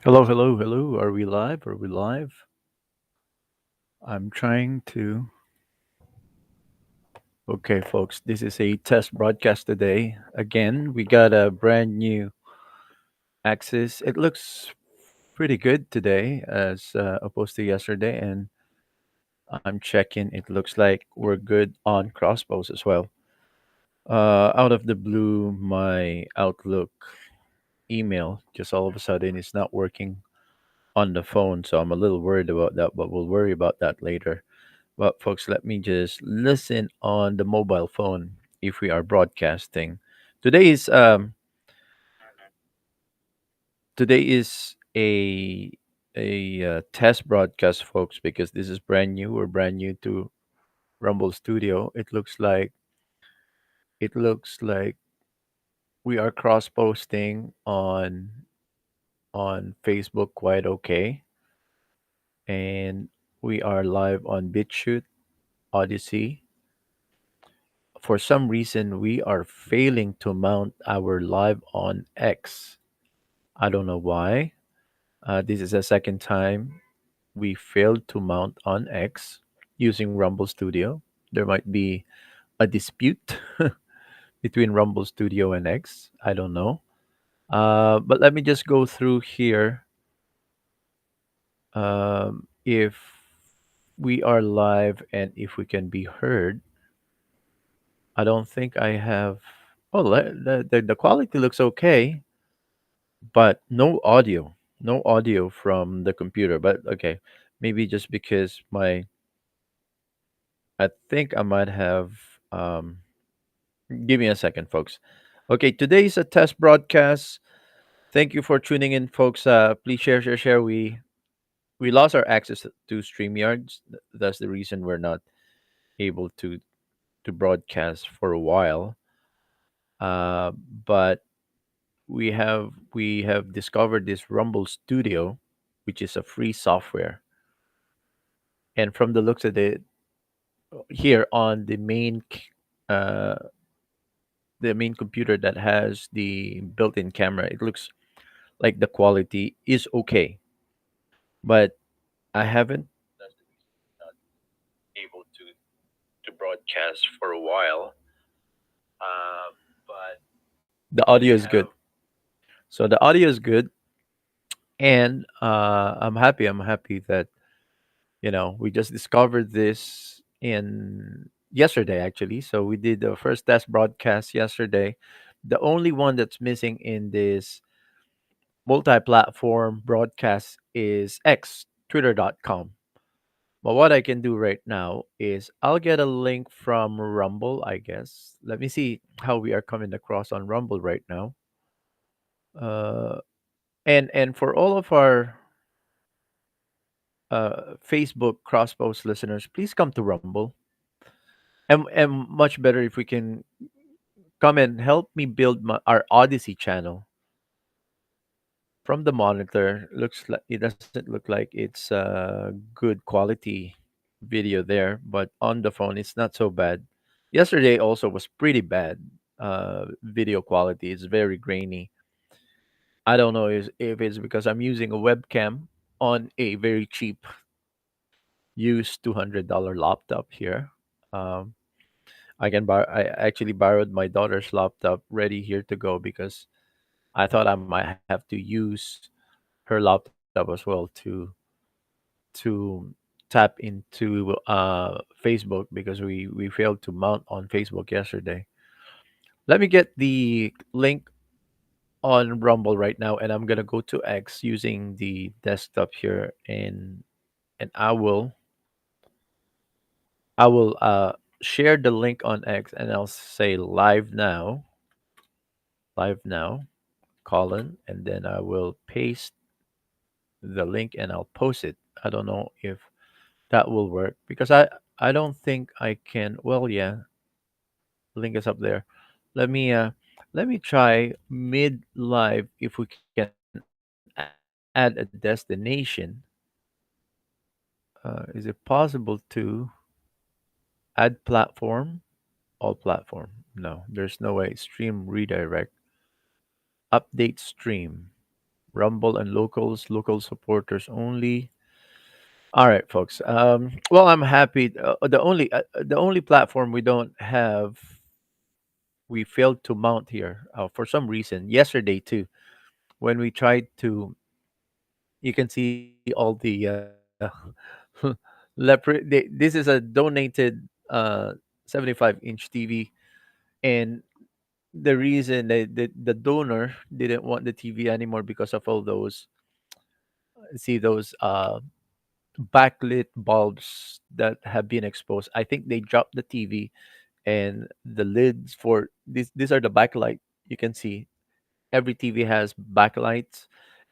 Hello, hello, hello. Are we live? Are we live? I'm trying to. Okay, folks, this is a test broadcast today. Again, we got a brand new Axis. It looks pretty good today as opposed to yesterday. And I'm checking. It looks like we're good on crossbows as well. Out of the blue, my Outlook email just all of a sudden is not working on the phone. So I'm a little worried about that, but we'll worry about that later. But folks, let me just listen on the mobile phone if we are broadcasting. Today is um today is a test broadcast, folks, because this is brand new. We're brand new to Rumble Studio. It looks like we are cross posting on Facebook quite okay, and we are live on BitChute, Odyssey. For some reason, we are failing to mount our live on X. I don't know why. This is the second time we failed to mount on X using Rumble Studio. There might be a dispute between Rumble Studio and X. I don't know. But let me just go through here. If we are live and if we can be heard, I don't think I have. Oh, the quality looks okay, but no audio. No audio from the computer. But okay, maybe just because my I think I might have. Um, Give me a second, folks. Okay, today is a test broadcast. Thank you for tuning in, folks. Please share, share, share. We lost our access to Streamyards. That's the reason we're not able to broadcast for a while. But we have discovered this Rumble Studio, which is a free software. And from the looks of it, here on uh, the main computer that has the built-in camera, it looks like the quality is okay, but I haven't not able to broadcast for a while. But the audio is good. So the audio is good, and I'm happy that we just discovered this in yesterday actually. So we did the first test broadcast yesterday. The only one that's missing in this multi-platform broadcast is X, Twitter.com. But what I can do right now is I'll get a link from Rumble, I guess. Let me see how we are coming across on Rumble right now. Uh, and for all of our Facebook crosspost listeners, please come to Rumble. And much better if we can come and help me build our Odyssey channel. From the monitor, looks like it doesn't look like it's good quality video there, but on the phone it's not so bad. Yesterday also was pretty bad. Video quality is very grainy. I don't know if it's because I'm using a webcam on a very cheap used $200 laptop here. Um, I actually borrowed my daughter's laptop ready here to go because I thought I might have to use her laptop as well to tap into Facebook because we failed to mount on Facebook yesterday. Let me get the link on Rumble right now, and I'm gonna go to X using the desktop here, and I will share the link on X, and I'll say live now, colon, and then I will paste the link and I'll post it. I don't know if that will work because I don't think I can. Well, yeah, link is up there. Let me uh let me try mid live if we can add a destination. Is it possible to add platform? All platform. No, there's no way. Stream redirect. Update stream. Rumble and locals, local supporters only. All right, folks. Well, I'm happy. The only platform we don't have, we failed to mount here for some reason. Yesterday too, when we tried to, you can see all the this is a donated 75-inch TV, and the reason the donor didn't want the TV anymore because of all those, see those backlit bulbs that have been exposed. I think they dropped the TV, and the lids for these are the backlight. You can see every TV has backlights,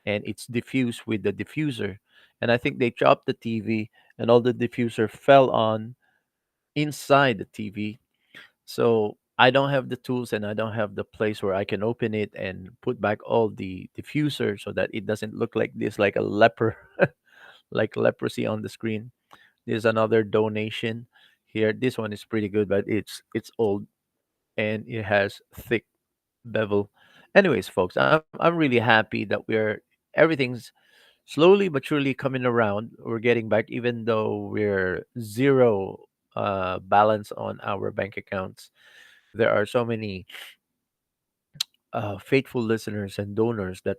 and it's diffused with the diffuser. And I think they dropped the TV, and all the diffuser fell on inside the TV. So I don't have the tools, and I don't have the place where I can open it and put back all the diffuser so that it doesn't look like this, like a leper, like leprosy on the screen. There's another donation here. This one is pretty good, but it's old, and it has thick bevel. Anyways, folks, I'm really happy that everything's slowly but surely coming around. We're getting back, even though we're zero balance on our bank accounts. There are so many faithful listeners and donors that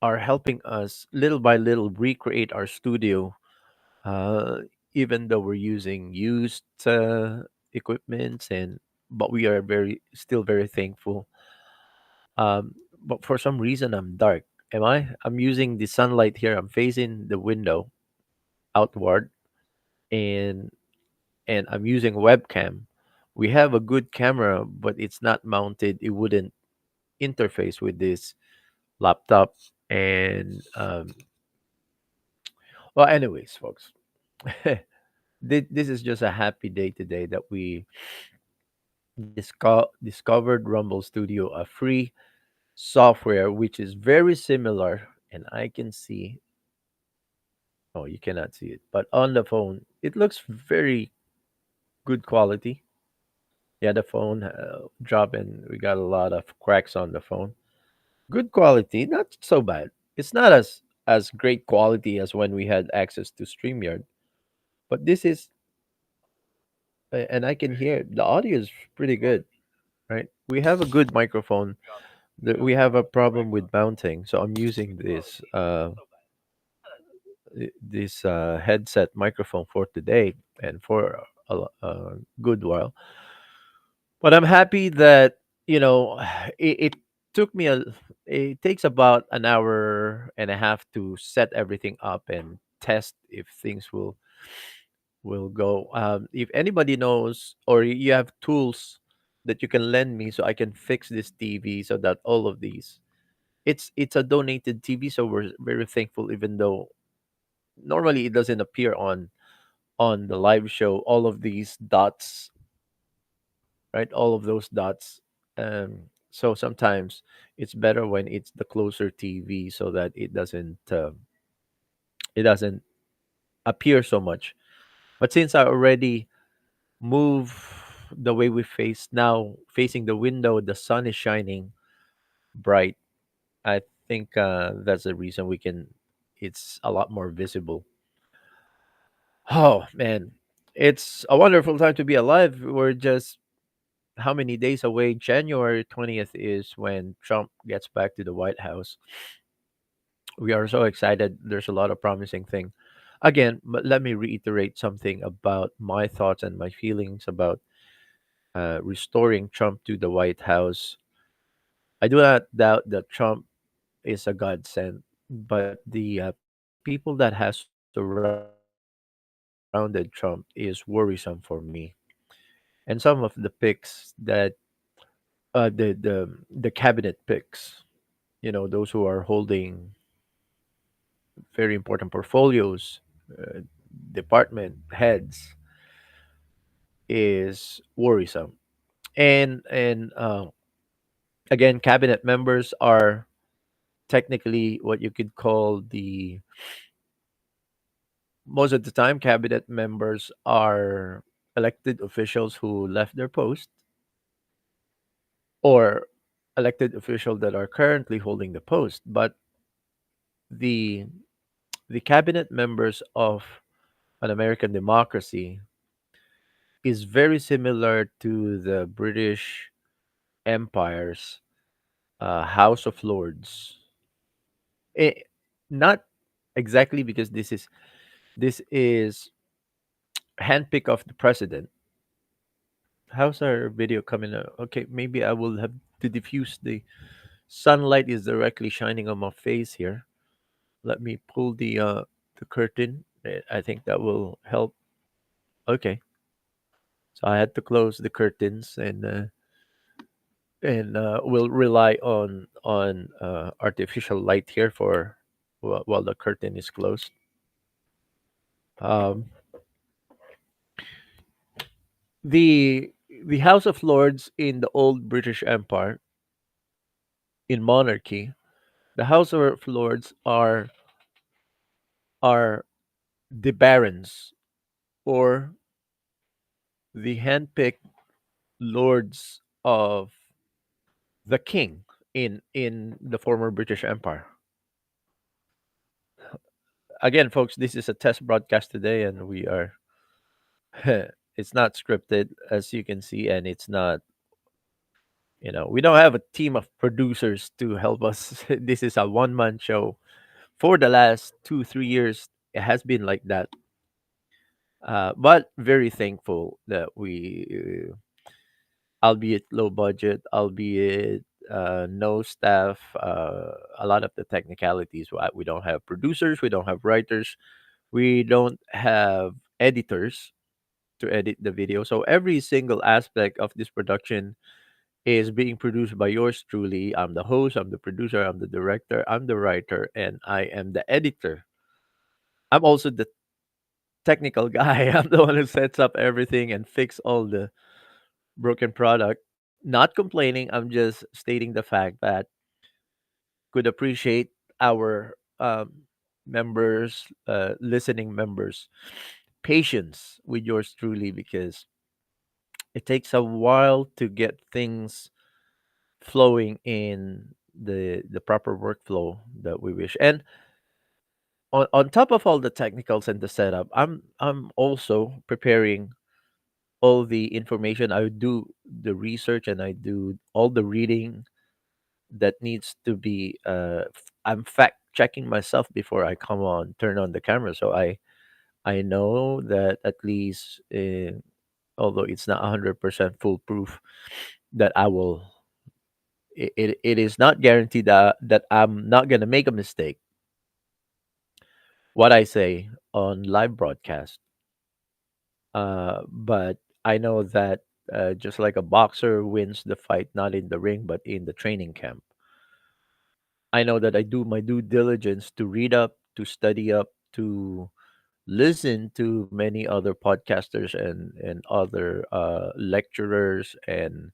are helping us little by little recreate our studio, uh, even though we're using used equipment, and but we are very still very thankful. But for some reason, I'm dark. Am I? I'm using the sunlight here. I'm facing the window outward, and I'm using webcam. We have a good camera, but it's not mounted. It wouldn't interface with this laptop. And well, anyways, folks, this is just a happy day today that we discovered Rumble Studio, a free software which is very similar, and I can see. Oh, you cannot see it, but on the phone, it looks very good quality. Yeah, the phone dropped, and we got a lot of cracks on the phone. Good quality, not so bad. It's not as great quality as when we had access to StreamYard, but this is, and I can hear the audio is pretty good, right? We have a good microphone. We have a problem with mounting, so I'm using this headset microphone for today and for a good while. But I'm happy that, you know, it took me a it takes about an hour and a half to set everything up and test if things will go. If anybody knows, or you have tools that you can lend me so I can fix this TV, so that all of these, it's a donated TV, so we're very thankful, even though normally it doesn't appear on the live show, all of these dots, right? All of those dots. So sometimes it's better when it's the closer TV, so that it doesn't appear so much. But since I already move the way we face now, facing the window, the sun is shining bright. I think that's the reason we can. It's a lot more visible. Oh man, it's a wonderful time to be alive. We're just how many days away? January 20th is when Trump gets back to the White House. We are so excited. There's a lot of promising thing. Again, but let me reiterate something about my thoughts and my feelings about restoring Trump to the White House. I do not doubt that Trump is a godsend, but the people that has surrounded Trump is worrisome for me. And some of the picks that the cabinet picks, those who are holding very important portfolios, uh, department heads, is worrisome. And again, cabinet members are technically what you could call the most of the time cabinet members are elected officials who left their post, or elected officials that are currently holding the post. But the the cabinet members of an American democracy is very similar to the British Empire's House of Lords. It, not exactly because this is handpick of the president. How's our video coming out? Okay, maybe I will have to diffuse the sunlight is directly shining on my face here. Let me pull the curtain. I think that will help. Okay, so I had to close the curtains and we'll rely on artificial light here for while the curtain is closed. Um, the the House of Lords in the old British Empire in monarchy, the House of Lords are the barons or the handpicked lords of the king in the former British Empire. Again, folks, this is a test broadcast today, and we are it's not scripted as you can see, and it's not we don't have a team of producers to help us. This is a one-man show. For the last 2 3 years, it has been like that. But very thankful that we albeit low budget, albeit no staff, a lot of the technicalities. We don't have producers, we don't have writers, we don't have editors to edit the video. So every single aspect of this production is being produced by yours truly. I'm the host, I'm the producer, I'm the director, I'm the writer, and I am the editor. I'm also the technical guy. I'm the one who sets up everything and fix all the broken product. Not complaining, I'm just stating the fact that could appreciate our members, listening members, patience with yours truly because it takes a while to get things flowing in the proper workflow that we wish. And on top of all the technicals and the setup, I'm also preparing all the information. I do the research and I do all the reading that needs to be I'm fact checking myself before I come on turn on the camera, so I know that at least although it's not 100% foolproof that I will it is not guaranteed that I'm not going to make a mistake what I say on live broadcast. But I know that just like a boxer wins the fight not in the ring but in the training camp, I know that I do my due diligence to read up, to study up, to listen to many other podcasters and other lecturers and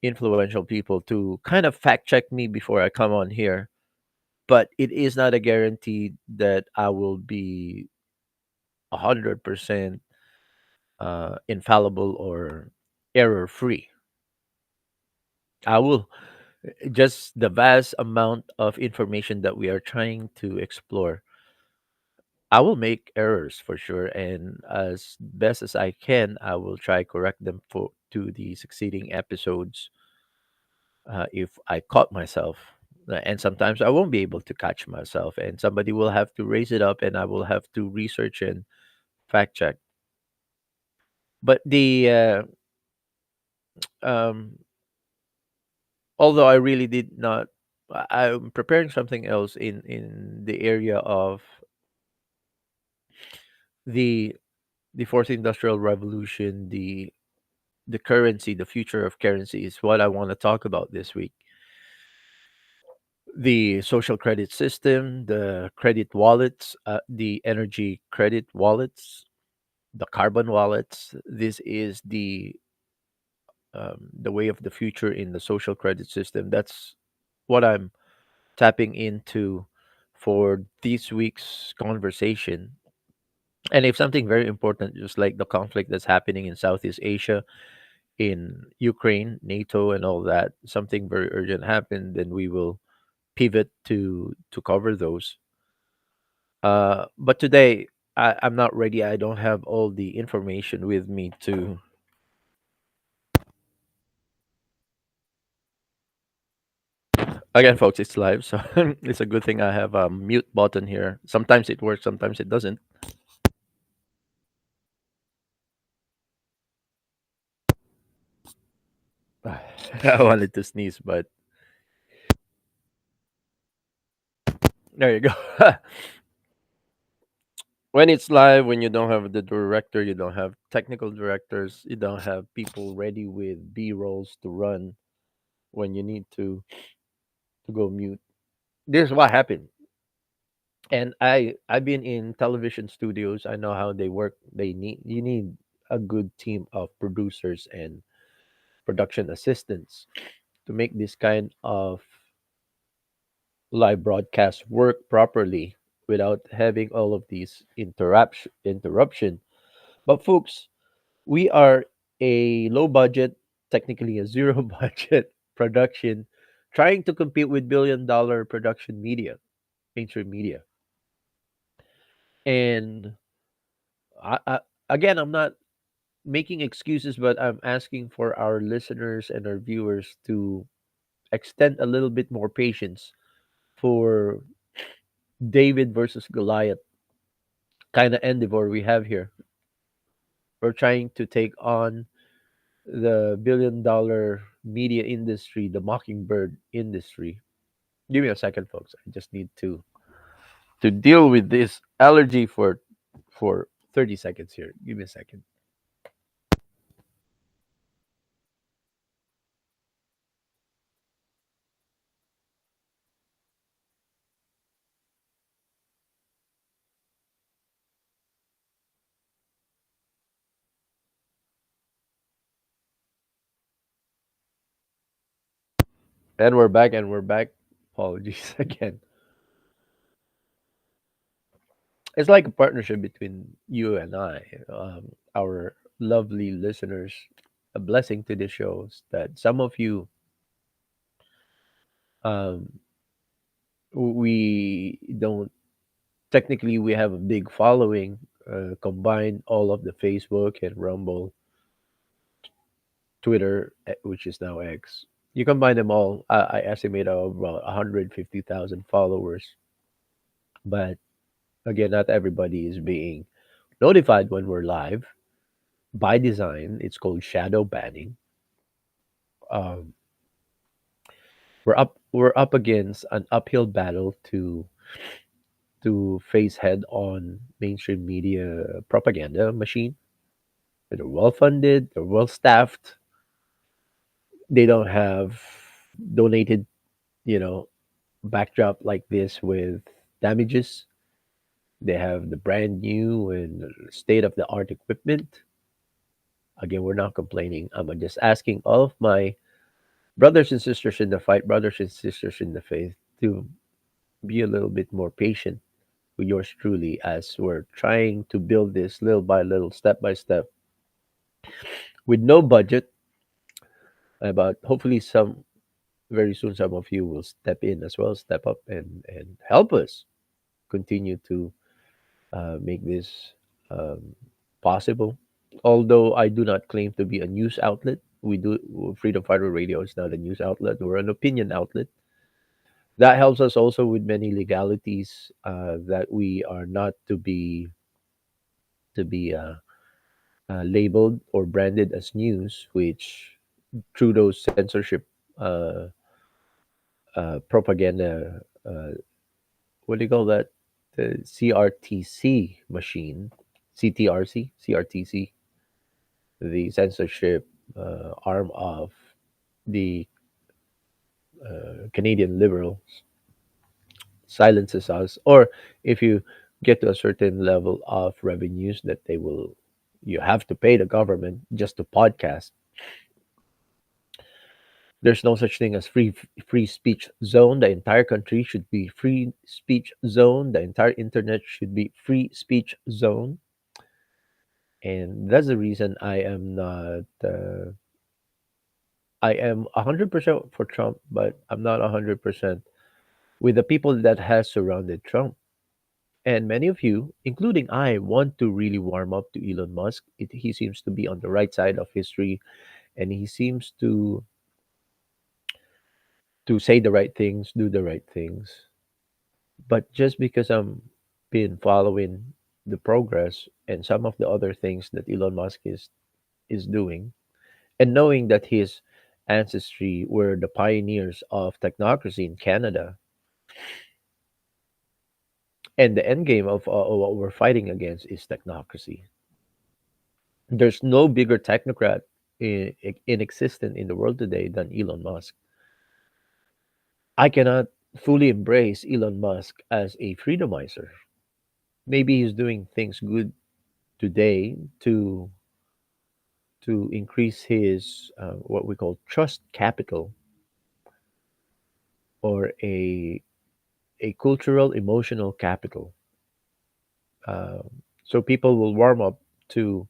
influential people to kind of fact check me before I come on here. But it is not a guarantee that I will be 100% infallible or error free. I will just the vast amount of information that we are trying to explore. I will make errors for sure, and as best as I can, I will try correct them for to the succeeding episodes. If I caught myself, and sometimes I won't be able to catch myself, and somebody will have to raise it up, and I will have to research and fact check. But the um, although I really did not, I'm preparing something else in the area of the the fourth industrial revolution, the currency, the future of currency is what I want to talk about this week. The social credit system, the credit wallets, the energy credit wallets, the carbon wallets. This is the way of the future in the social credit system. That's what I'm tapping into for this week's conversation. And if something very important, just like the conflict that's happening in Southeast Asia, in Ukraine, NATO, and all that, something very urgent happened, then we will pivot to cover those. But today I'm not ready. I don't have all the information with me to. Again, folks, it's live, so it's a good thing I have a mute button here. Sometimes it works, sometimes it doesn't. I wanted to sneeze, but there you go. When it's live, when you don't have the director, you don't have technical directors, you don't have people ready with B rolls to run when you need to go mute. This is what happened. And I've been in television studios. I know how they work. You need a good team of producers and production assistants to make this kind of live broadcast work properly without having all of these interruption. But folks, we are a low budget, technically a zero budget production trying to compete with billion-dollar production media, mainstream media. And I, again, I'm not making excuses, but I'm asking for our listeners and our viewers to extend a little bit more patience for David versus Goliath kind of endeavor we have here. We're trying to take on the billion-dollar media industry, the mockingbird industry. Give me a second, folks. I just need to deal with this allergy for 30 seconds here. Give me a second. And we're back, and we're back. Apologies again. It's like a partnership between you and I, our lovely listeners. A blessing to the shows that some of you, um, we don't technically we have a big following. Combine all of the Facebook and Rumble, Twitter, which is now X. You combine them all, I estimate about 150,000 followers. But again, not everybody is being notified when we're live. By design, it's called shadow banning. Um, we're up against an uphill battle to face head on mainstream media propaganda machine. They're well funded, they're well staffed, they don't have donated, you know, backdrop like this with damages. They have the brand new and state of the art equipment. Again, we're not complaining. I'm just asking all of my brothers and sisters in the fight, brothers and sisters in the faith, to be a little bit more patient with yours truly as we're trying to build this little by little, step by step, with no budget. But hopefully, some very soon, some of you will step in as well, step up and help us continue to make this um, possible. Although I do not claim to be a news outlet, we do Freedom Fighter Radio is not a news outlet. We're an opinion outlet. That helps us also with many legalities that we are not to be labeled or branded as news, which through those censorship uh, propaganda, what do you call that? The CRTC machine, CRTC, the censorship arm of the Canadian Liberals, silences us. Or if you get to a certain level of revenues that you have to pay the government just to podcast. There's no such thing as free speech zone. The entire country should be free speech zone. The entire internet should be free speech zone. And that's the reason I am not. I am 100% for Trump, but I'm not 100% with the people that has surrounded Trump. And many of you, including I, want to really warm up to Elon Musk. He seems to be on the right side of history, and he seems to say the right things, do the right things. But just because I'm been following the progress and some of the other things that Elon Musk is doing, and knowing that his ancestry were the pioneers of technocracy in Canada, and the end game of what we're fighting against is technocracy. There's no bigger technocrat in existence in the world today than Elon Musk. I cannot fully embrace Elon Musk as a freedomizer. Maybe he's doing things good today to increase his what we call trust capital, or a cultural emotional capital. So people will warm up to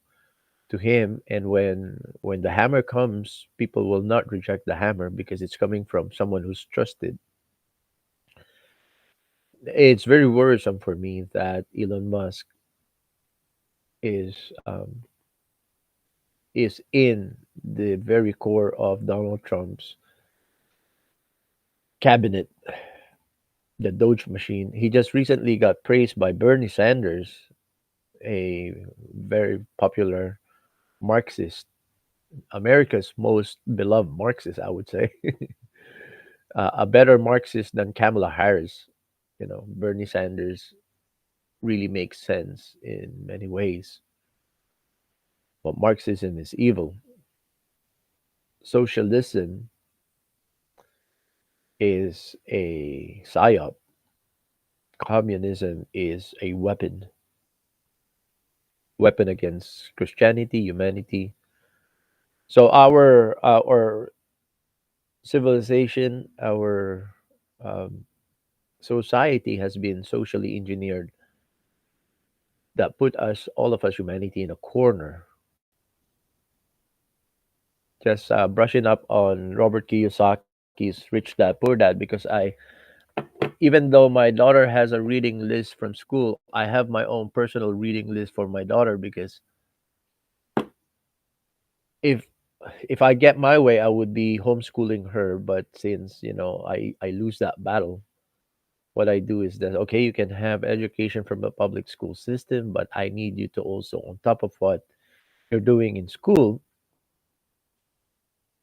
to him, and when the hammer comes, people will not reject the hammer because it's coming from someone who's trusted. It's very worrisome for me that Elon Musk is is in the very core of Donald Trump's cabinet, the Doge machine. He just recently got praised by Bernie Sanders, a very popular Marxist, America's most beloved Marxist, I would say, a better Marxist than Kamala Harris. You know, Bernie Sanders really makes sense in many ways, but Marxism is evil. Socialism is a psyop. Communism is a weapon against Christianity, humanity. So our civilization, our um, society has been socially engineered that put us, all of us, humanity, in a corner. Just brushing up on Robert Kiyosaki's Rich Dad Poor Dad, because even though my daughter has a reading list from school, I have my own personal reading list for my daughter, because if if I get my way, I would be homeschooling her. But since I lose that battle, what I do is that, okay, you can have education from a public school system, but I need you to also, on top of what you're doing in school,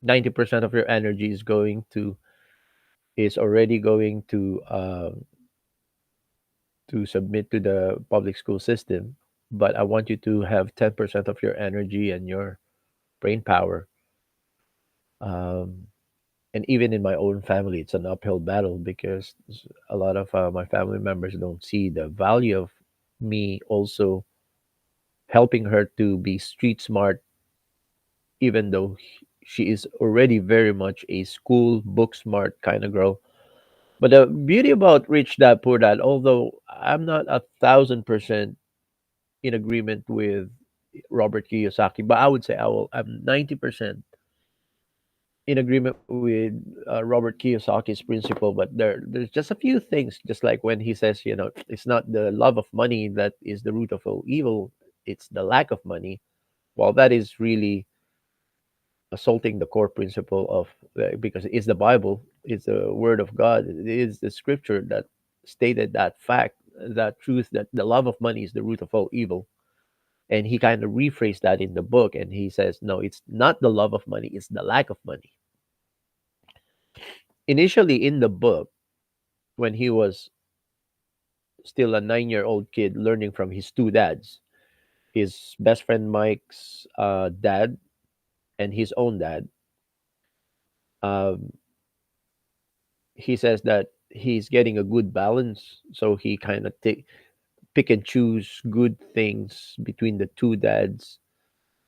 90% of your energy is already going to submit to the public school system. But I want you to have 10% of your energy and your brain power. Um, and even in my own family, it's an uphill battle, because a lot of my family members don't see the value of me also helping her to be street smart, even though she is already very much a school book smart kind of girl. But the beauty about Rich Dad Poor Dad, although I'm not 1,000% in agreement with Robert Kiyosaki, but I would say I'm 90% in agreement with Robert Kiyosaki's principle. But there's just a few things, just like when he says, it's not the love of money that is the root of all evil, it's the lack of money. Well, that is really assaulting the core principle of, because it's the Bible, it's the Word of God, it is the Scripture that stated that fact, that truth, that the love of money is the root of all evil. And he kind of rephrased that in the book, and he says, no, it's not the love of money, it's the lack of money. Initially in the book, when he was still a 9-year-old kid learning from his two dads, his best friend Mike's dad and his own dad, um, he says that he's getting a good balance. So he kind of pick and choose good things between the two dads.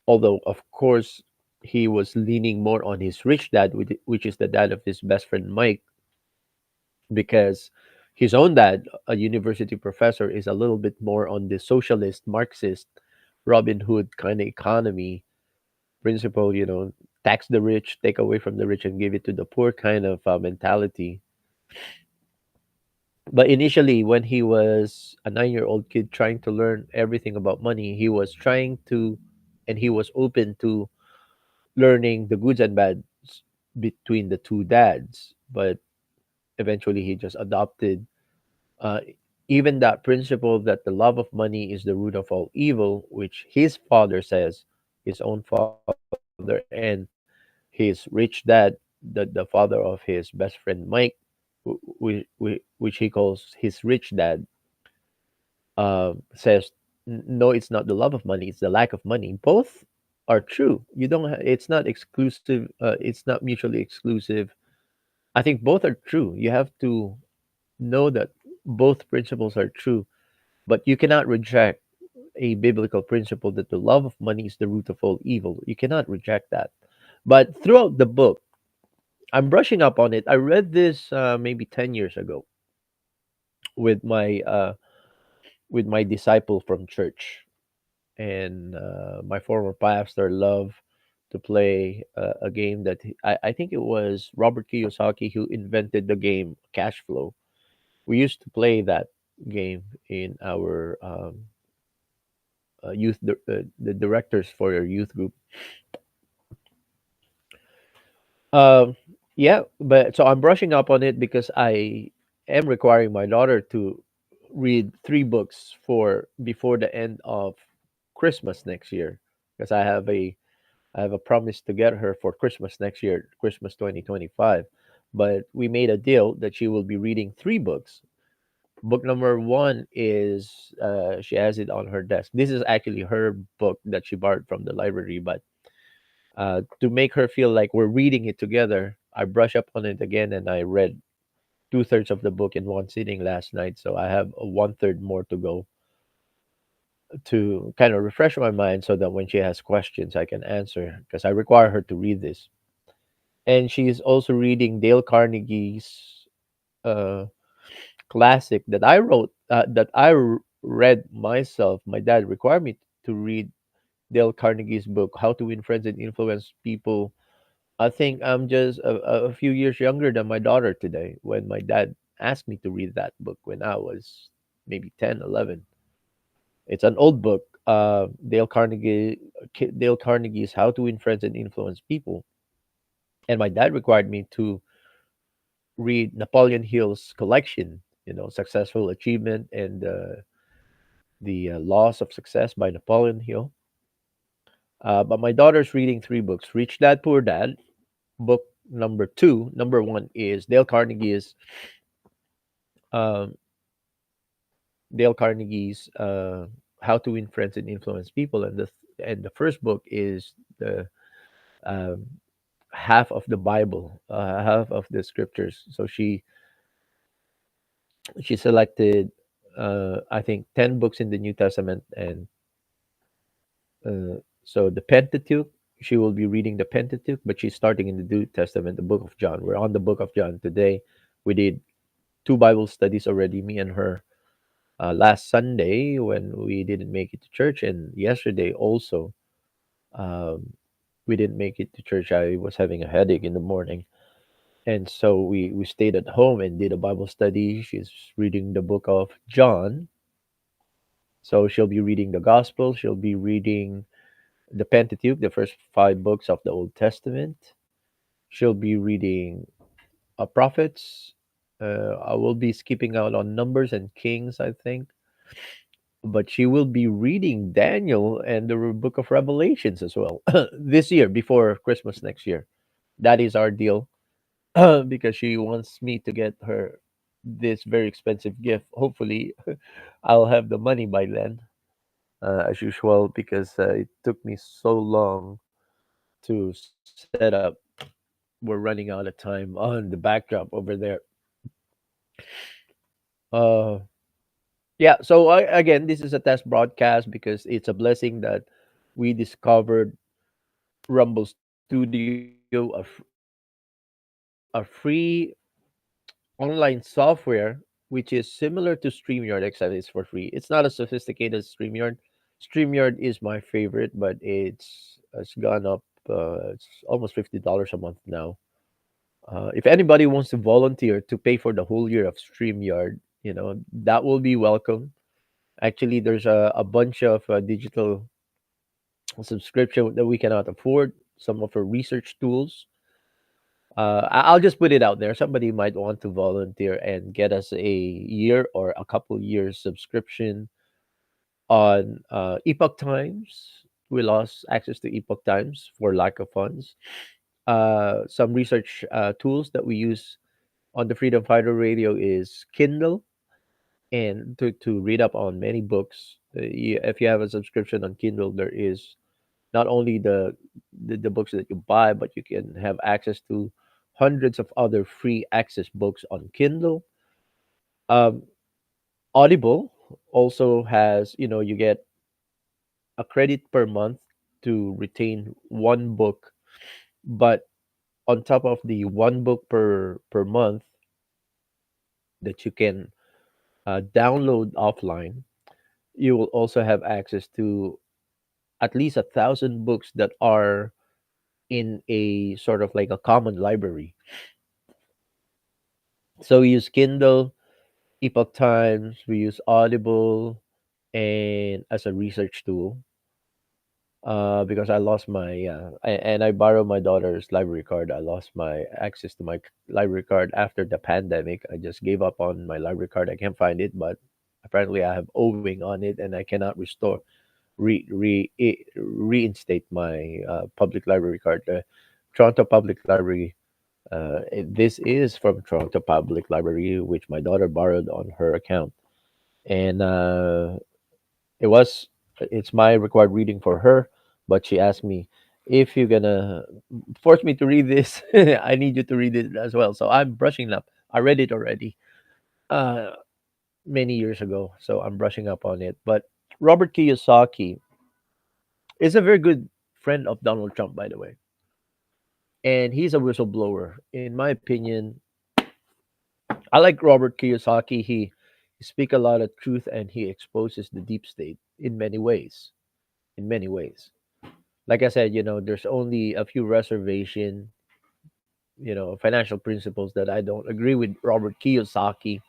Although, of course, he was leaning more on his rich dad, which is the dad of his best friend Mike, because his own dad, a university professor, is a little bit more on the socialist, Marxist, Robin Hood kind of economy principle, tax the rich, take away from the rich, and give it to the poor kind of mentality. But initially, when he was a 9-year-old kid trying to learn everything about money, he was trying to, and he was open to learning the goods and bads between the two dads. But eventually, he just adopted uh, even that principle that the love of money is the root of all evil, which his father says, his own father, and his rich dad, the father of his best friend Mike, which he calls his rich dad, says, No, it's not the love of money, it's the lack of money. Both are true. You don't, it's not exclusive, it's not mutually exclusive. I think both are true. You have to know that both principles are true, but you cannot reject a biblical principle that the love of money is the root of all evil. You cannot reject that. But throughout the book, I'm brushing up on it. I read this maybe 10 years ago with my disciple from church, and my former pastor loved to play a game that I think it was Robert Kiyosaki who invented the game Cash Flow. We used to play that game in our the directors for your youth group. Um, yeah, but so I'm brushing up on it because I am requiring my daughter to read 3 books for before the end of Christmas next year, because I have a promise to get her for Christmas next year, Christmas 2025. But we made a deal that she will be reading 3 books. Book number one is she has it on her desk. This is actually her book that she borrowed from the library, but to make her feel like we're reading it together, I brush up on it again, and I read 2/3 of the book in one sitting last night. So I have a 1/3 more to go to kind of refresh my mind so that when she has questions, I can answer because I require her to read this. And she's also reading Dale Carnegie's uh, classic that I wrote, read myself. My dad required me to read Dale Carnegie's book, How to Win Friends and Influence People. I think I'm just a few years younger than my daughter today when my dad asked me to read that book when I was maybe 10, 11. It's an old book. Dale Carnegie's How to Win Friends and Influence People. And my dad required me to read Napoleon Hill's collection, Successful Achievement and the Laws of Success by Napoleon Hill. But my daughter's reading 3 books: Rich Dad, Poor Dad. Book number two, number one is um, Dale Carnegie's How to Win Friends and Influence People, and the first book is the um, half of the Bible, half of the scriptures. So she selected I think 10 books in the New Testament, and so the Pentateuch. She will be reading the Pentateuch, but she's starting in the New Testament, the Book of John. We're on the Book of John today. We did 2 Bible studies already, me and her, last Sunday when we didn't make it to church, and yesterday also. Um, we didn't make it to church. I was having a headache in the morning, and so we stayed at home and did a Bible study. She's reading the book of John, so she'll be reading the Gospel. She'll be reading the Pentateuch, the first 5 books of the Old Testament. She'll be reading prophets. I will be skipping out on Numbers and Kings, I think, but she will be reading Daniel and the book of Revelations as well this year before Christmas next year. That is our deal because she wants me to get her this very expensive gift. Hopefully, I'll have the money by then, as usual, because it took me so long to set up. We're running out of time on the backdrop over there. Uh, yeah, so again, this is a test broadcast because it's a blessing that we discovered Rumble Studio, a free online software which is similar to StreamYard, except it's for free. It's not as sophisticated as StreamYard. StreamYard is my favorite, but it's gone up. It's almost $50 a month now. If anybody wants to volunteer to pay for the whole year of StreamYard, that will be welcome. Actually, there's a bunch of digital subscription that we cannot afford. Some of our research tools. I'll just put it out there. Somebody might want to volunteer and get us a year or a couple years subscription on Epoch Times. We lost access to Epoch Times for lack of funds. Some research tools that we use on the Freedom Fighter Radio is Kindle, and to read up on many books. If you have a subscription on Kindle, there is not only the books that you buy, but you can have access to hundreds of other free access books on Kindle. Um, Audible also has, you get a credit per month to retain one book, but on top of the one book per month that you can download offline, you will also have access to at least 1,000 books that are in a sort of like a common library. So we use Kindle, Epoch Times, we use Audible, and as a research tool. Because I lost my and I borrowed my daughter's library card. I lost my access to my library card after the pandemic. I just gave up on my library card. I can't find it, but apparently I have owing on it, and I cannot restore reinstate my public library card. The Toronto Public Library. This is from Toronto Public Library, which my daughter borrowed on her account, and it was it's my required reading for her. But she asked me, if you're gonna force me to read this, I need you to read it as well. So I'm brushing up. I read it already uh, many years ago, so I'm brushing up on it. But Robert Kiyosaki is a very good friend of Donald Trump, by the way, and he's a whistleblower. In my opinion, I like Robert Kiyosaki. He speak a lot of truth, and he exposes the deep state in many ways. In many ways, like I said, there's only a few reservation, financial principles that I don't agree with Robert Kiyosaki.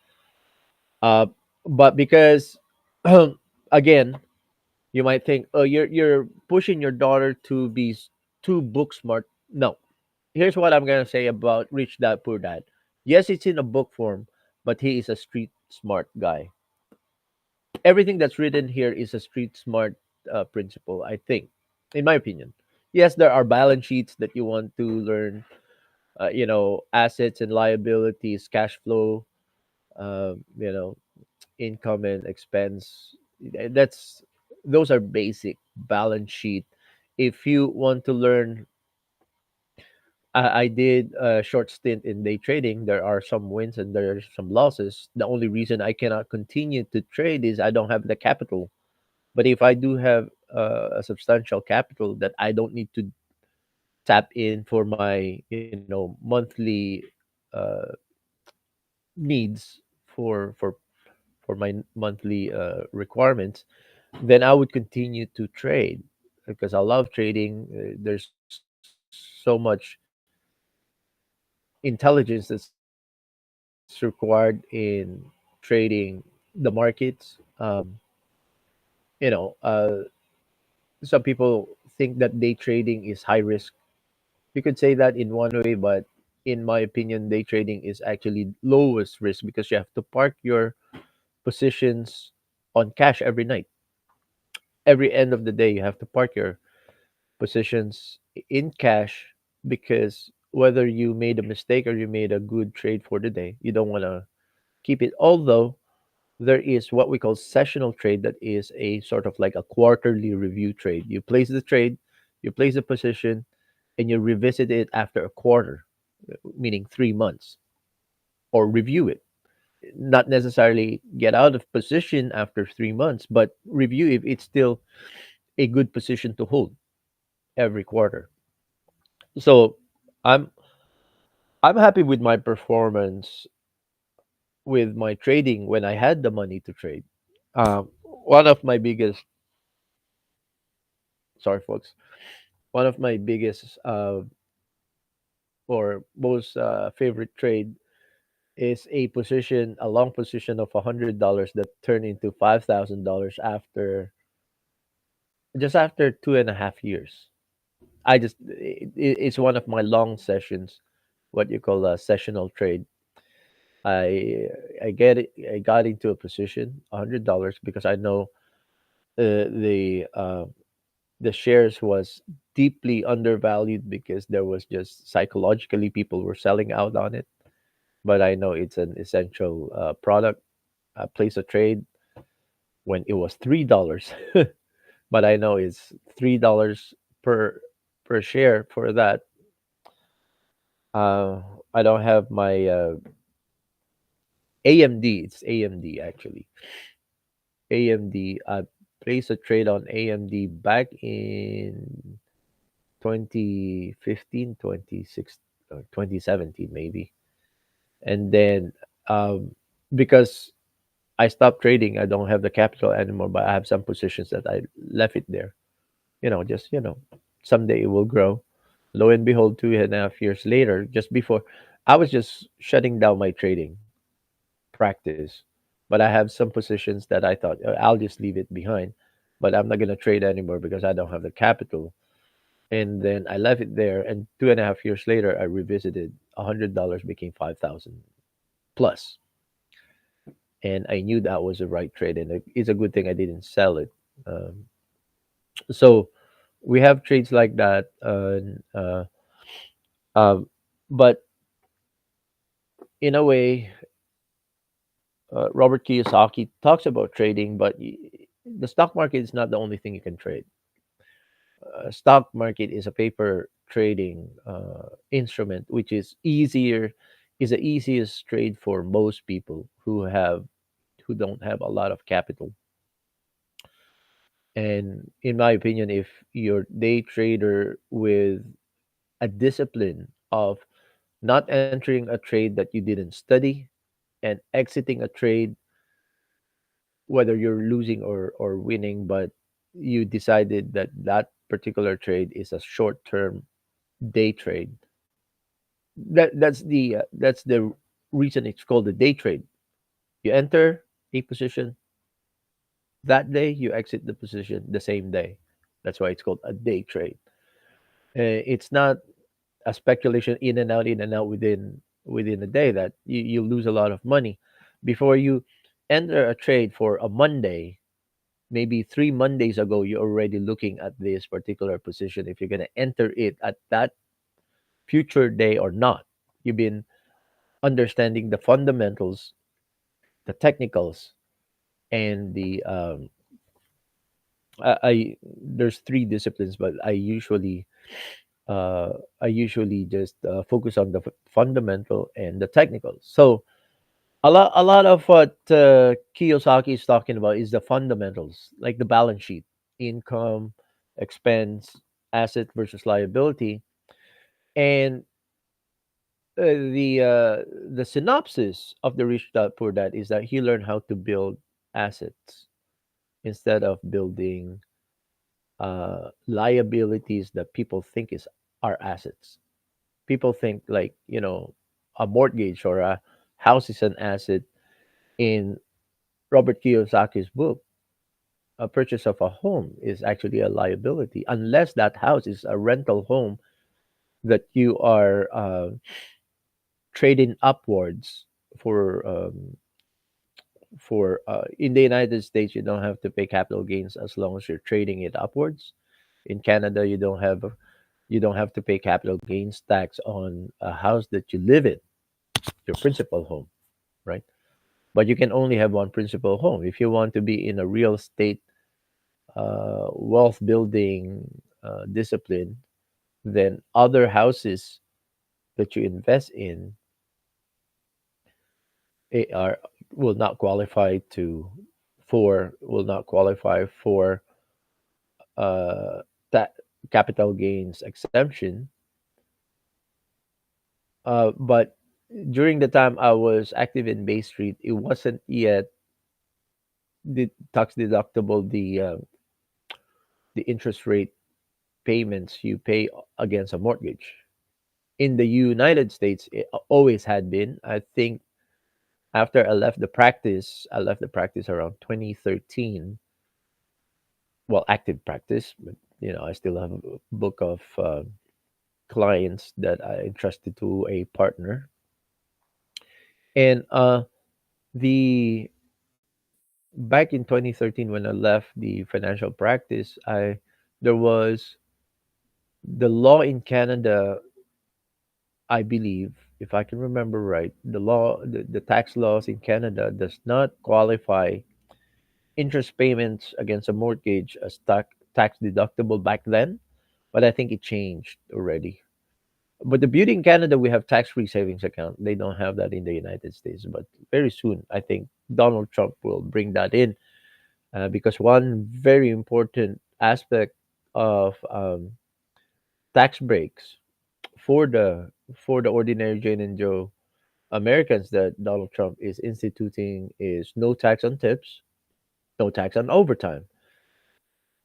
Uh, but because, again, you might think, oh, you're pushing your daughter to be too book smart. No, here's what I'm gonna say about Rich Dad Poor Dad. Yes, it's in a book form, but he is a street smart guy. Everything that's written here is a street smart principle. I think, in my opinion. Yes, there are balance sheets that you want to learn, assets and liabilities, cash flow, you know, income and expense. That's those are basic balance sheet. If you want to learn, I did a short stint in day trading. There are some wins and there are some losses. The only reason I cannot continue to trade is I don't have the capital. But if I do have a substantial capital that I don't need to tap in for my monthly uh, needs for my monthly requirements, then I would continue to trade because I love trading. There's so much intelligence that's required in trading the markets. Some people think that day trading is high risk. You could say that in one way, but in my opinion, day trading is actually lowest risk because you have to park your positions on cash every night. Every end of the day, you have to park your positions in cash because whether you made a mistake or you made a good trade for the day, you don't want to keep it. Although there is what we call sessional trade, that is a sort of like a quarterly review trade. You place the trade, you place the position, and you revisit it after a quarter, meaning 3 months, or review it. Not necessarily get out of position after 3 months, but review if it's still a good position to hold every quarter. So I'm I'm happy with my performance with my trading when I had the money to trade. One of my biggest, sorry folks, one of my biggest or most favorite trade is a long position of $100 that turned into $5,000 after just after 2.5 years. It's one of my long sessions, what you call a sessional trade. I I got into a position $100 because I know the shares was deeply undervalued because there was just psychologically people were selling out on it. But I know it's an essential product. I placed a trade when it was $3, but I know it's $3 per share for that. Uh, I don't have my AMD. It's AMD actually. AMD. I placed a trade on AMD back in 2015, 26, or 2017 maybe. And then um, because I stopped trading, I don't have the capital anymore, but I have some positions that I left it there. Just, someday it will grow. Lo and behold, 2.5 years later, just before, I was just shutting down my trading practice. But I have some positions that I thought, I'll just leave it behind. But I'm not going to trade anymore because I don't have the capital. And then I left it there. And 2.5 years later, I revisited. $100 became 5,000 plus. And I knew that was the right trade. And it's a good thing I didn't sell it. Um, so we have trades like that. Um, but in a way, Robert Kiyosaki talks about trading, but the stock market is not the only thing you can trade. Stock market is a paper trading instrument, which is the easiest trade for most people who don't have a lot of capital. And in my opinion, if you're day trader with a discipline of not entering a trade that you didn't study and exiting a trade whether you're losing or winning, but you decided that that particular trade is a short term day trade. That's the reason it's called a day trade. You enter a position that day, you exit the position the same day. That's why it's called a day trade. It's not a speculation in and out within a day that you lose a lot of money before you enter a trade for a Monday. Maybe 3 Mondays ago, you're already looking at this particular position if you're going to enter it at that future day or not. You've been understanding the fundamentals, the technicals, and I there's three disciplines, but I usually just focus on the fundamental and the technical. So a lot of what Kiyosaki is talking about is the fundamentals, like the balance sheet, income, expense, asset versus liability, and the synopsis of the Rich Dad Poor Dad is that he learned how to build assets instead of building liabilities that people think is are assets. People think like a mortgage or a house is an asset. In Robert Kiyosaki's book, a purchase of a home is actually a liability unless that house is a rental home that you are trading upwards for in the United States you don't have to pay capital gains as long as you're trading it upwards. In Canada you don't have to pay capital gains tax on a house that you live in, your principal home, right? But you can only have one principal home. If you want to be in a real estate wealth building discipline, then other houses that you invest in are will not qualify to for will not qualify for uh, that capital gains exemption. But during the time I was active in Bay Street, it wasn't yet the tax deductible the interest rate payments you pay against a mortgage. In the United States, it always had been. I think After I left the practice around 2013. Well, active practice, but I still have a book of clients that I entrusted to a partner. And the back in 2013 when I left the financial practice, I there was the law in Canada, I believe, if I can remember right, the tax laws in Canada does not qualify interest payments against a mortgage as tax deductible back then, but I think it changed already. But the beauty in Canada, we have tax-free savings account. They don't have that in the United States, but very soon, I think Donald Trump will bring that in, because one very important aspect of tax breaks for the ordinary Jane and Joe Americans that Donald Trump is instituting is no tax on tips, no tax on overtime,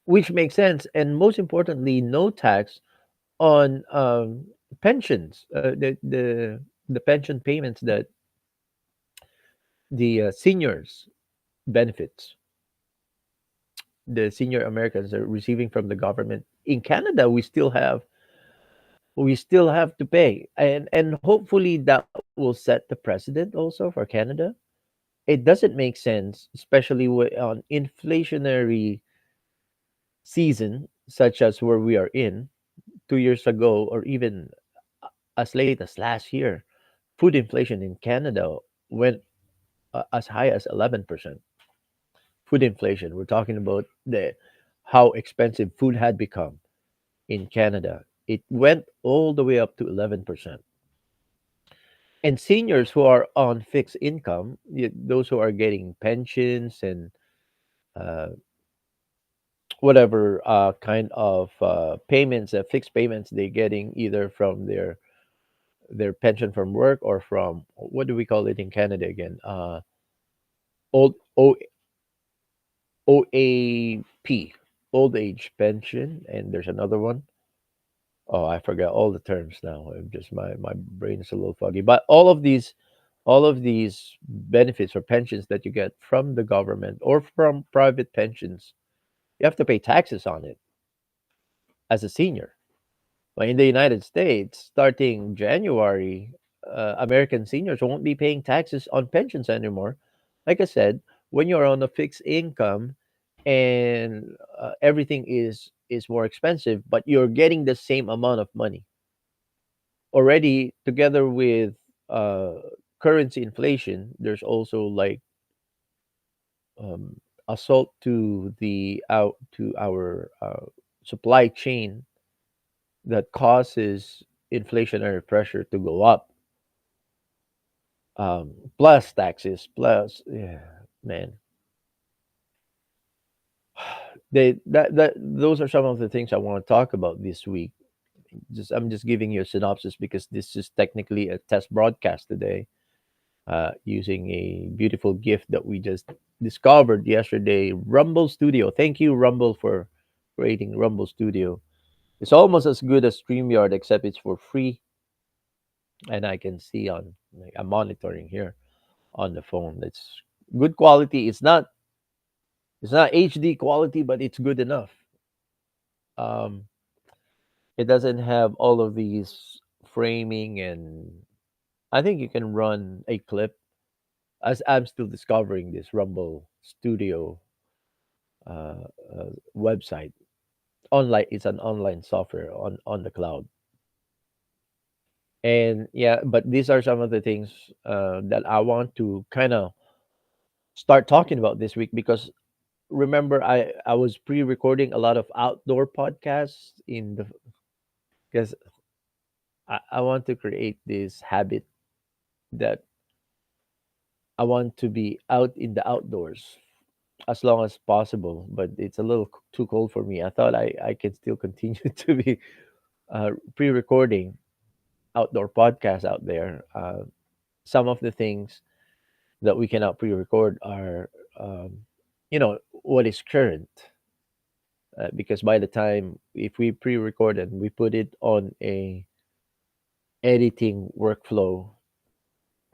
which makes sense, and most importantly, no tax on pensions, the pension payments that the seniors benefits, the senior Americans are receiving from the government. In Canada, we still have to pay, and hopefully that will set the precedent also for Canada. It doesn't make sense, especially on inflationary season such as where we are in. 2 years ago, or even as late as last year, food inflation in Canada went as high as 11%. Food inflation. We're talking about the how expensive food had become in Canada. It went all the way up to 11%. And seniors who are on fixed income, those who are getting pensions and uh, whatever kind of payments, fixed payments they're getting either from their pension from work or from, what do we call it in Canada again? Old OAP, old age pension, and there's another one. Oh, I forgot all the terms now. I'm just my brain is a little foggy. But all of these benefits or pensions that you get from the government or from private pensions, you have to pay taxes on it as a senior. But in the United States, starting January, American seniors won't be paying taxes on pensions anymore. Like I said, when you're on a fixed income and everything is more expensive, but you're getting the same amount of money already, together with uh, currency inflation. There's also like um, assault to the out to our supply chain that causes inflationary pressure to go up, plus taxes, plus, yeah, man, those are some of the things I want to talk about this week. I'm just giving you a synopsis because this is technically a test broadcast today, using a beautiful gift that we just discovered yesterday, Rumble Studio. Thank you, Rumble, for creating Rumble Studio. It's almost as good as StreamYard, except it's for free, and I can see on, like, I'm monitoring here on the phone. It's good quality. It's not HD quality, but it's good enough. Um, it doesn't have all of these framing, and I think you can run a clip. As I'm still discovering this Rumble Studio uh, website. Online, it's an online software on the cloud. And yeah, but these are some of the things that I want to kind of start talking about this week, because remember, I was pre-recording a lot of outdoor podcasts in the because I want to create this habit that I want to be out in the outdoors as long as possible, but it's a little too cold for me. I thought I can still continue to be pre-recording outdoor podcasts out there. Some of the things that we cannot pre-record are, what is current, because by the time if we pre-record and we put it on a editing workflow,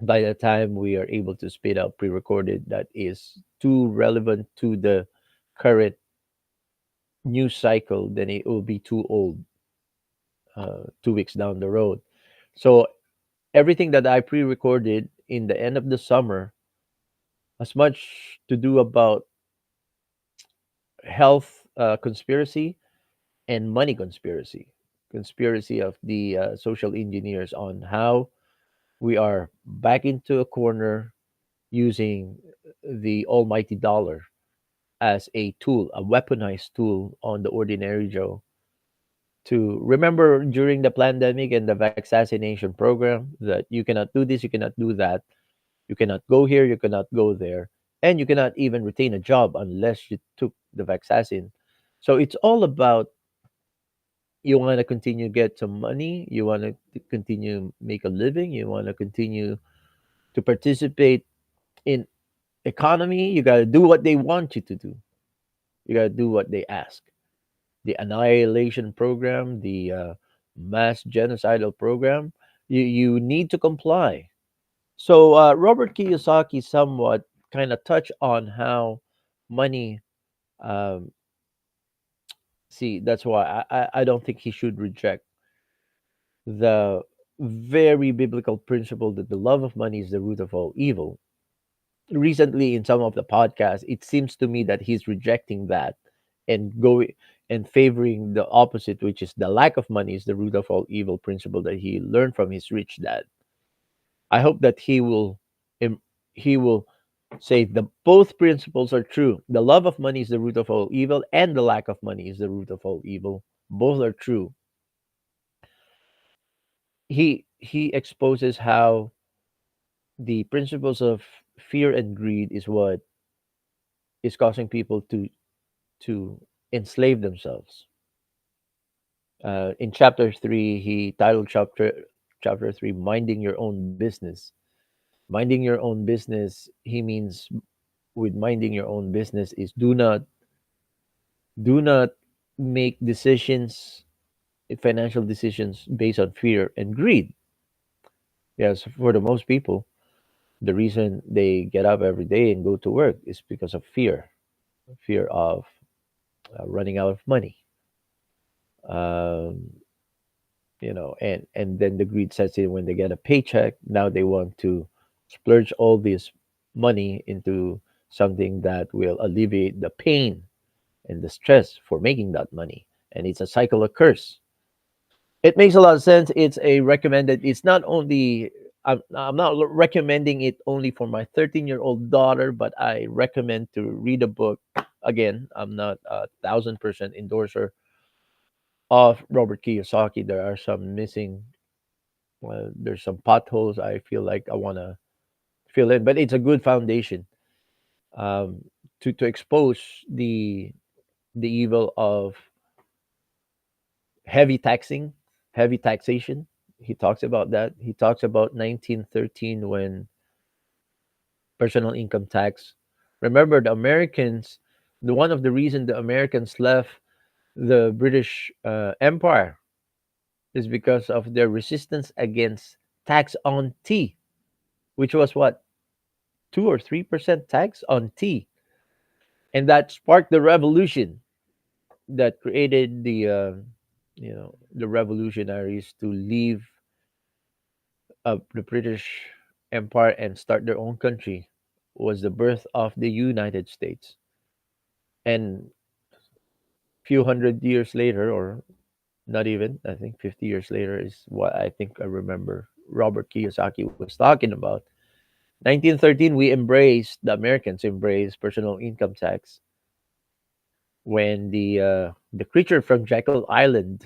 by the time we are able to spit out pre-recorded that is too relevant to the current news cycle, then it will be too old 2 weeks down the road. So everything that I pre-recorded in the end of the summer has much to do about health conspiracy and money conspiracy of the social engineers on how we are back into a corner using the almighty dollar as a tool, a weaponized tool on the ordinary Joe. To remember during the pandemic and the vaccination program that you cannot do this, you cannot do that, you cannot go here, you cannot go there, and you cannot even retain a job unless you took the vaccine. So it's all about you want to continue get some money, you want to continue make a living, you want to continue to participate in economy, you got to do what they want you to do. You got to do what they ask. The annihilation program, the mass genocidal program, you need to comply. So Robert Kiyosaki somewhat kind of touched on how money. Um, see, that's why I don't think he should reject the very biblical principle that the love of money is the root of all evil. Recently, in some of the podcasts, it seems to me that he's rejecting that and going and favoring the opposite, which is the lack of money is the root of all evil principle that he learned from his rich dad. I hope that im- he will say the both principles are true. The love of money is the root of all evil, and the lack of money is the root of all evil. Both are true. He exposes how the principles of fear and greed is what is causing people to enslave themselves. In chapter 3, he titled chapter 3 "Minding Your Own Business." Minding your own business, he means with minding your own business is do not make decisions, financial decisions based on fear and greed. Yes, for the most people, the reason they get up every day and go to work is because of fear of running out of money. Um, and then the greed sets in when they get a paycheck. Now they want to splurge all this money into something that will alleviate the pain and the stress for making that money, and it's a cycle of curse. It makes a lot of sense. It's a recommended. It's not only I'm not recommending it only for my 13-year-old daughter, but I recommend to read a book. Again, I'm not 1,000% endorser of Robert Kiyosaki. There are some missing. Well, there's some potholes I feel like I want to fill in, but it's a good foundation um, to expose the evil of heavy taxing, heavy taxation. He talks about that. He talks about 1913 when personal income tax. Remember, the Americans. The one of the reason the Americans left the British Empire is because of their resistance against tax on tea, which was what 2 or 3% tax on tea, and that sparked the revolution that created the revolutionaries to leave the British Empire and start their own country was the birth of the United States. And few hundred years later, or not even, I think 50 years later is what I think I remember Robert Kiyosaki was talking about. 1913, the Americans embraced personal income tax when the creature from Jekyll Island,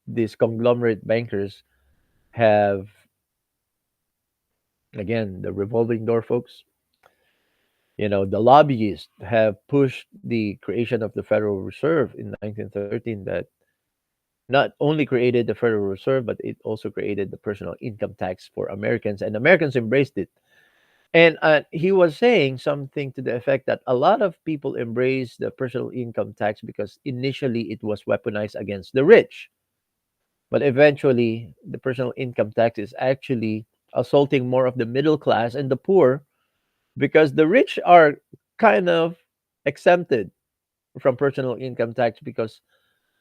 these conglomerate bankers have again the revolving door folks. The lobbyists have pushed the creation of the Federal Reserve in 1913 that not only created the Federal Reserve, but it also created the personal income tax for Americans, and Americans embraced it. And he was saying something to the effect that a lot of people embrace the personal income tax because initially it was weaponized against the rich. But eventually, the personal income tax is actually assaulting more of the middle class and the poor, because the rich are kind of exempted from personal income tax because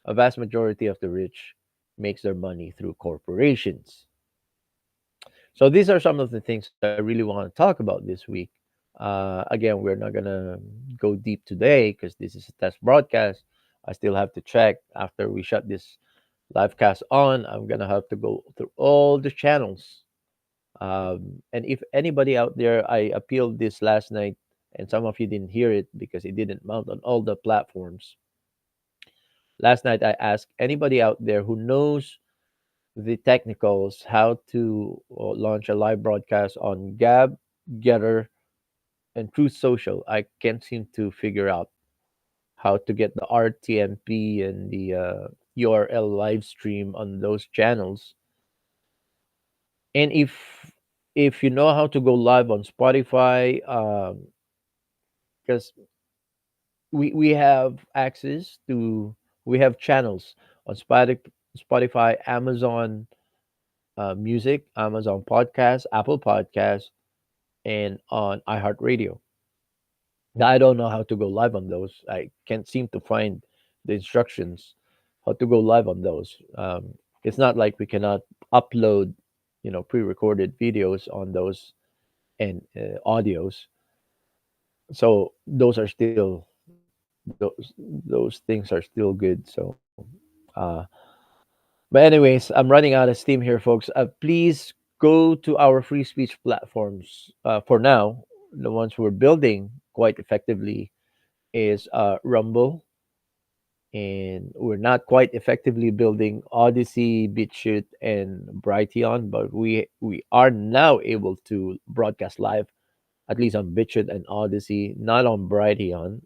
a vast majority of the rich makes their money through corporations. So these are some of the things I really want to talk about this week. Again, we're not gonna go deep today because this is a test broadcast. I still have to check after we shut this live cast on. I'm gonna have to go through all the channels. And if anybody out there, I appealed this last night, and some of you didn't hear it because it didn't mount on all the platforms. Last night, I asked anybody out there who knows the technicals how to launch a live broadcast on Gab, Getter, and Truth Social. I can't seem to figure out how to get the RTMP and the URL live stream on those channels. And if you know how to go live on Spotify, because we have access to, we have channels on Spotify, Amazon Music, Amazon Podcasts, Apple Podcasts, and on iHeartRadio. Now, I don't know how to go live on those. I can't seem to find the instructions how to go live on those. It's not like we cannot upload, pre-recorded videos on those and audios. So those are still those things are still good. So, uh, but anyways, I'm running out of steam here, folks. Please go to our free speech platforms. For now, the ones we're building quite effectively is Rumble, and we're not quite effectively building Odyssey, BitChute, and Brighteon, but we are now able to broadcast live at least on BitChute and Odyssey, not on Brighteon.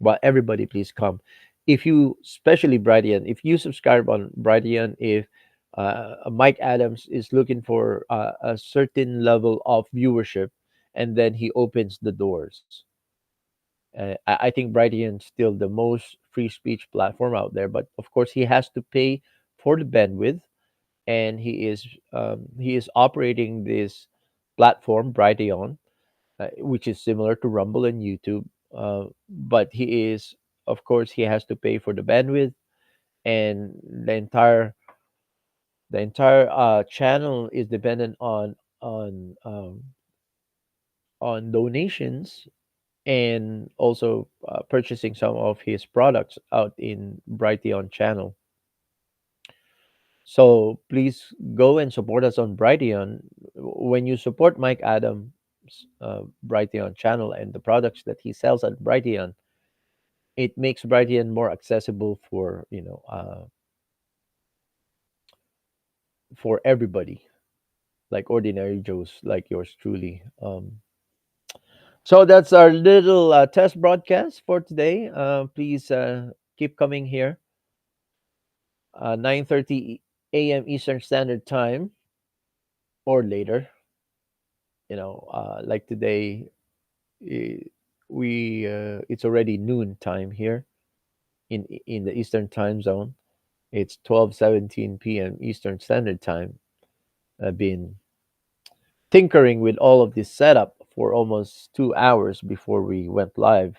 But everybody, please come. If you, especially Brighteon, if you subscribe on Brighteon, if Mike Adams is looking for a certain level of viewership, and then he opens the doors. I think Brighteon is still the most free speech platform out there, but of course he has to pay for the bandwidth, and he is operating this platform Brighteon, which is similar to Rumble and YouTube. But he is, of course, he has to pay for the bandwidth, and the entire channel is dependent on donations, and also purchasing some of his products out in Brighteon channel. So please go and support us on Brighteon. When you support Mike Adams' Brighteon channel and the products that he sells at Brighteon, it makes Brighteon more accessible for everybody, like ordinary Joes like yours truly. So that's our little test broadcast for today. Please keep coming here, 9:30 a.m. Eastern Standard Time or later. Like today, eh, we it's already noon time here in the Eastern Time Zone. It's 12:17 p.m. Eastern Standard Time. I've been tinkering with all of this setup for almost 2 hours before we went live,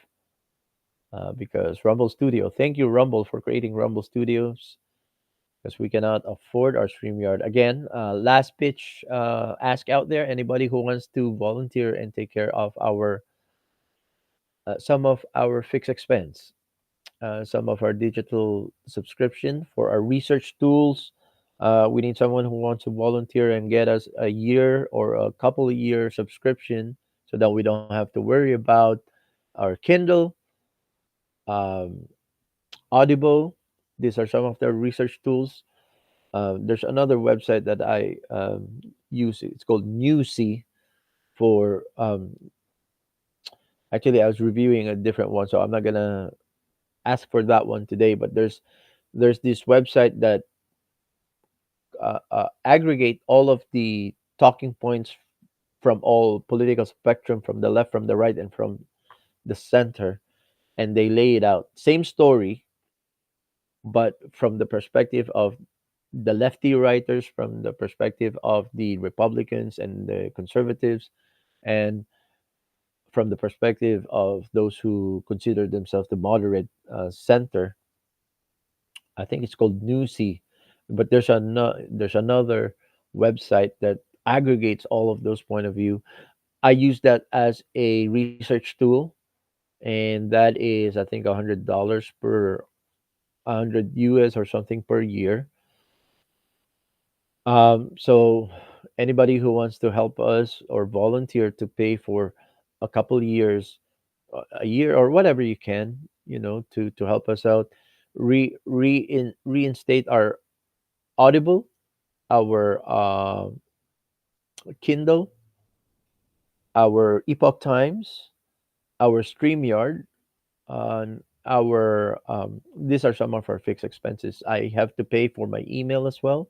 because Rumble Studio. Thank you, Rumble, for creating Rumble Studios, because we cannot afford our StreamYard. Again, last pitch, ask out there anybody who wants to volunteer and take care of some of our fixed expense, some of our digital subscription for our research tools. We need someone who wants to volunteer and get us a year or a couple of year subscription, so that we don't have to worry about our Kindle, um, Audible. These are some of the research tools. There's another website that I use. It's called Newsy for. Actually, I was reviewing a different one, so I'm not gonna ask for that one today. But there's this website that aggregate all of the talking points from all political spectrum, from the left, from the right, and from the center, and they lay it out. Same story, but from the perspective of the lefty writers from the perspective of the Republicans and the conservatives, and from the perspective of those who consider themselves the moderate center. I think it's called Newsy, but there's another website that aggregates all of those point of view. I use that as a research tool, and that is I think $100 per 100 US or something per year. So anybody who wants to help us or volunteer to pay for a couple years, a year or whatever you can, to help us out, reinstate our Audible, our Kindle, our Epoch Times, our StreamYard, our these are some of our fixed expenses. I have to pay for my email as well,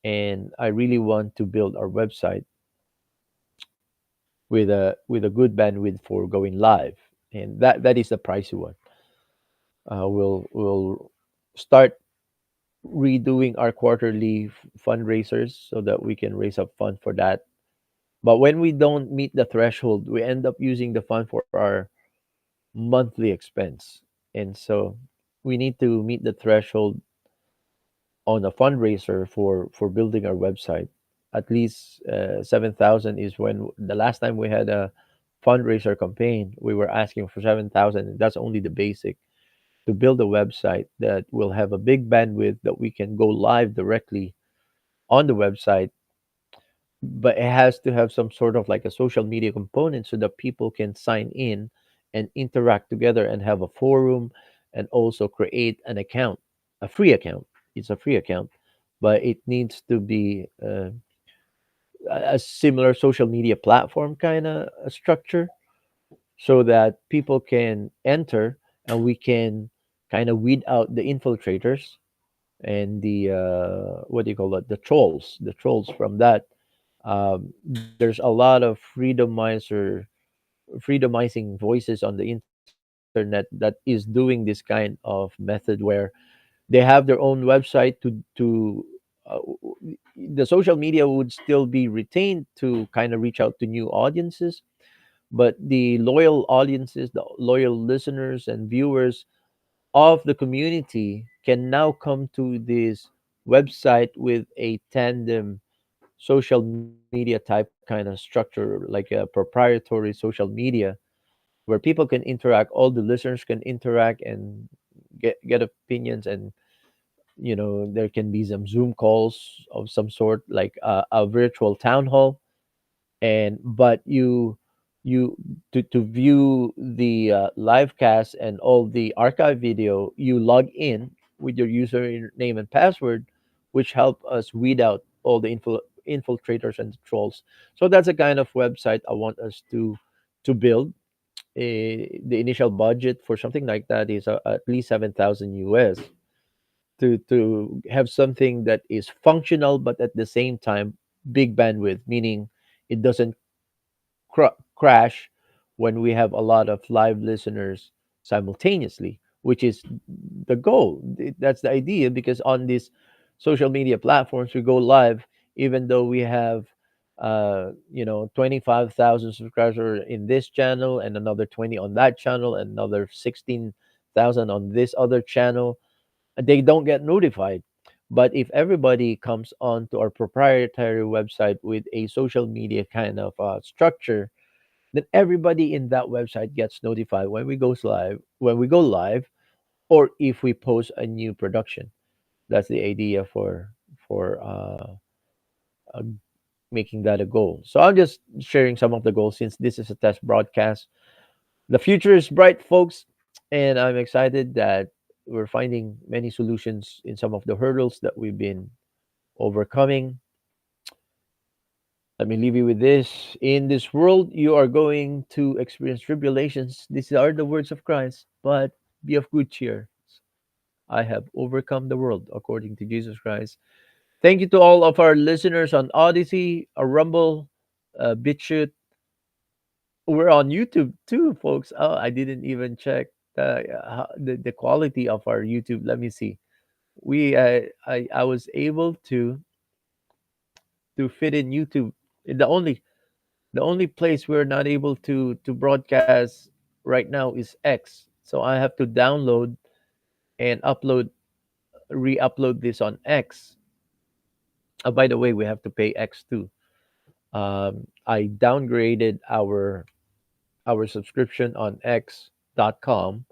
and I really want to build our website with a good bandwidth for going live, and that is the pricey one. We'll start redoing our quarterly fundraisers so that we can raise up fund for that. But when we don't meet the threshold, we end up using the fund for our monthly expense. And so we need to meet the threshold on a fundraiser for building our website. At least 7,000 is when the last time we had a fundraiser campaign, we were asking for 7,000. And that's only the basic to build a website that will have a big bandwidth that we can go live directly on the website, but it has to have some sort of like a social media component so that people can sign in and interact together and have a forum, and also create an account, a free account. It's a free account, but it needs to be a similar social media platform kind of structure, so that people can enter and we can kind of weed out the infiltrators and the what do you call it, the trolls from that. There's a lot of freedomizing voices on the internet that is doing this kind of method where they have their own website to uh, the social media would still be retained to kind of reach out to new audiences, but the loyal audiences, the loyal listeners and viewers of the community can now come to this website with a tandem social media type kind of structure, like a proprietary social media where people can interact, all the listeners can interact and get opinions, and there can be some Zoom calls of some sort, like a virtual town hall. And but you to view the live cast and all the archive video, you log in with your username and password, which help us weed out all the infiltrators and trolls. So that's a kind of website I want us to build. The initial budget for something like that is at least 7,000 US, to have something that is functional but at the same time big bandwidth, meaning it doesn't crash when we have a lot of live listeners simultaneously, which is the goal. That's the idea, because on these social media platforms, we go live even though we have 25,000 subscribers in this channel, and another 20 on that channel, and another 16,000 on this other channel. They don't get notified. But if everybody comes on to our proprietary website with a social media kind of structure, then everybody in that website gets notified when we go live, or if we post a new production. That's the idea for uh, making that a goal. So I'm just sharing some of the goals since this is a test broadcast. The future is bright, folks, and I'm excited that we're finding many solutions in some of the hurdles that we've been overcoming. Let me leave you with this. In this world, you are going to experience tribulations. These are the words of Christ, but be of good cheer. I have overcome the world, according to Jesus Christ. Thank you to all of our listeners on Odyssey, Rumble, BitChute. We're on YouTube too, folks. Oh, I didn't even check the quality of our YouTube. Let me see. I was able to fit in YouTube. The only place we're not able to broadcast right now is X. So I have to download and re-upload this on X. By the way, we have to pay X too. I downgraded our subscription on X.com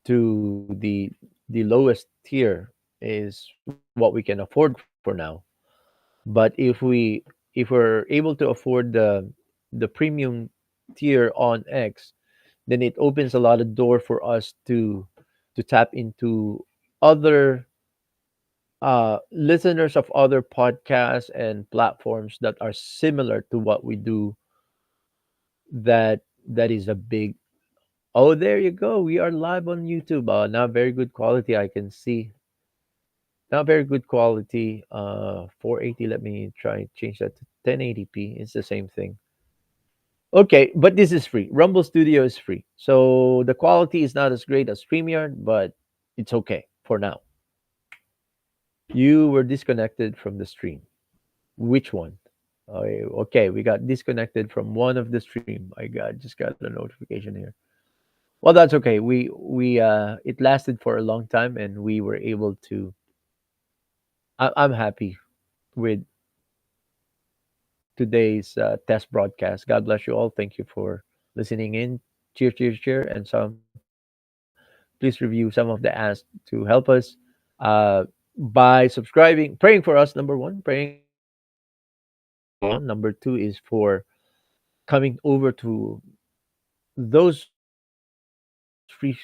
to the lowest tier is what we can afford for now. But if we're able to afford the premium tier on X, then it opens a lot of door for us to tap into other listeners of other podcasts and platforms that are similar to what we do. That is a big. Oh, there you go. We are live on YouTube. Not very good quality. I can see. Not very good quality. 480. Let me try and change that to 1080p. It's the same thing. Okay, but this is free. Rumble Studio is free. So the quality is not as great as StreamYard, but it's okay for now. You were disconnected from the stream. Which one? Okay, we got disconnected from one of the stream. I got just got a notification here. Well, that's okay. We it lasted for a long time, and we were able to. I'm happy with today's test broadcast. God bless you all. Thank you for listening in. Cheer, cheer, cheer, and please review some of the ads to help us by subscribing, praying for us. Number one, praying for us. Number two is for coming over to those free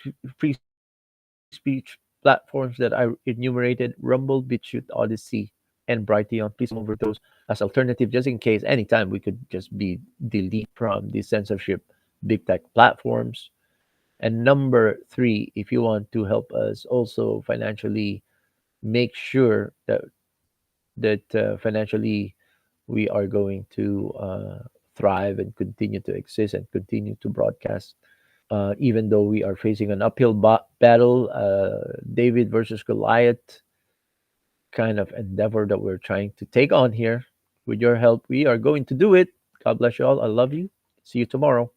speech platforms that I enumerated: Rumble, BitChute, Odyssey, and Brighteon. Please come over to those as alternative, just in case anytime we could just be deleted from the censorship big tech platforms. And number three, if you want to help us also financially, make sure that financially we are going to thrive and continue to exist and continue to broadcast, even though we are facing an uphill battle, David versus Goliath kind of endeavor that we're trying to take on here. With your help, we are going to do it. God bless you all. I love you. See you tomorrow.